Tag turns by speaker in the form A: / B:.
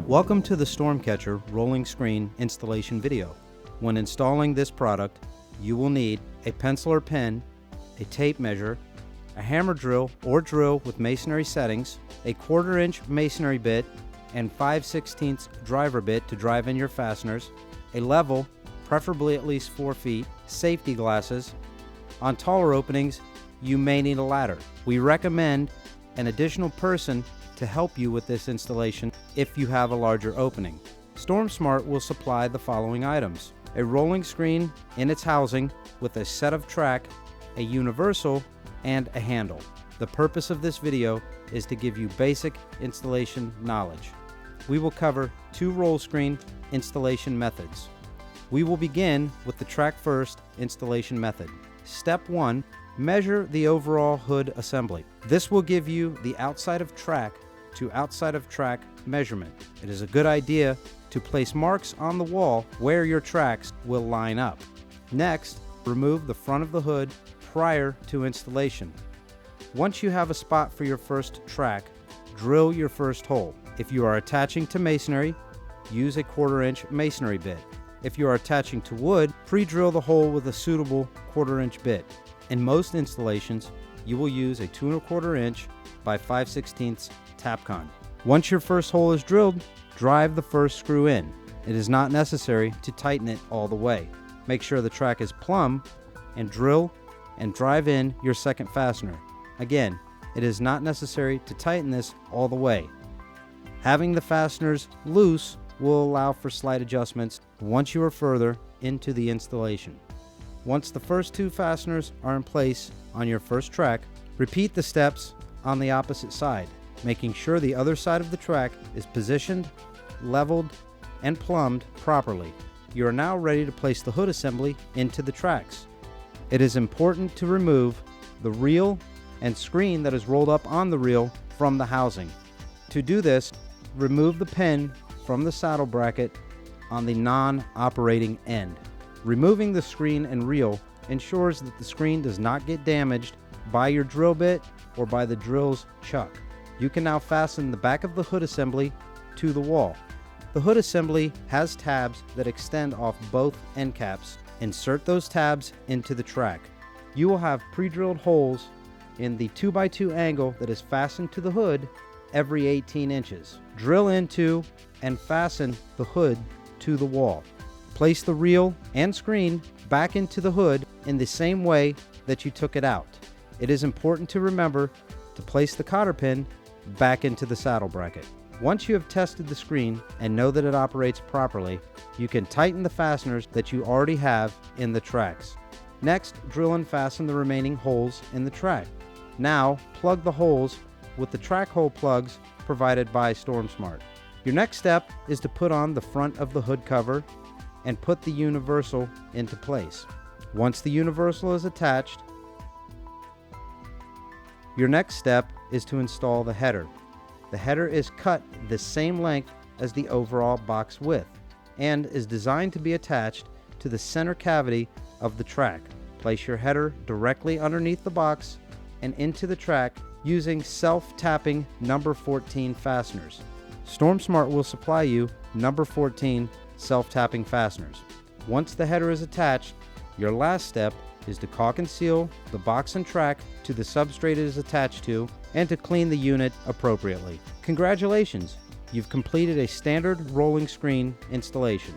A: Welcome to the Stormcatcher rolling screen installation video. When installing this product, you will need a pencil or pen, a tape measure, a hammer drill or drill with masonry settings, a 1/4 inch masonry bit, and 5/16 driver bit to drive in your fasteners, a level, preferably at least 4 feet, safety glasses. On taller openings, you may need a ladder. We recommend an additional person to help you with this installation if you have a larger opening. StormSmart will supply the following items: a rolling screen in its housing with a set of track, a universal, and a handle. The purpose of this video is to give you basic installation knowledge. We will cover 2 roll screen installation methods. We will begin with the track first installation method. Step 1, measure the overall hood assembly. This will give you the outside of track to outside of track measurement. It is a good idea to place marks on the wall where your tracks will line up. Next, remove the front of the hood prior to installation. Once you have a spot for your first track, drill your first hole. If you are attaching to masonry, use a 1/4 inch masonry bit. If you are attaching to wood, pre-drill the hole with a suitable 1/4 inch bit. In most installations, you will use a 2 1/4 inch by 5/16 Tapcon. Once your first hole is drilled, drive the first screw in. It is not necessary to tighten it all the way. Make sure the track is plumb and drill and drive in your second fastener. Again, it is not necessary to tighten this all the way. Having the fasteners loose will allow for slight adjustments once you are further into the installation. Once the first 2 fasteners are in place on your first track, repeat the steps on the opposite side, making sure the other side of the track is positioned, leveled, and plumbed properly. You are now ready to place the hood assembly into the tracks. It is important to remove the reel and screen that is rolled up on the reel from the housing. To do this, remove the pin from the saddle bracket on the non-operating end. Removing the screen and reel ensures that the screen does not get damaged by your drill bit or by the drill's chuck. You can now fasten the back of the hood assembly to the wall. The hood assembly has tabs that extend off both end caps. Insert those tabs into the track. You will have pre-drilled holes in the 2x2 angle that is fastened to the hood every 18 inches. Drill into and fasten the hood to the wall. Place the reel and screen back into the hood in the same way that you took it out. It is important to remember to place the cotter pin back into the saddle bracket. Once you have tested the screen and know that it operates properly, you can tighten the fasteners that you already have in the tracks. Next, drill and fasten the remaining holes in the track. Now, plug the holes with the track hole plugs provided by StormSmart. Your next step is to put on the front of the hood cover and put the universal into place. Once the universal is attached, your next step is to install the header. The header is cut the same length as the overall box width and is designed to be attached to the center cavity of the track. Place your header directly underneath the box and into the track using self-tapping number 14 fasteners. StormSmart will supply you number 14 self-tapping fasteners. Once the header is attached, your last step is to caulk and seal the box and track to the substrate it is attached to and to clean the unit appropriately. Congratulations! You've completed a standard rolling screen installation.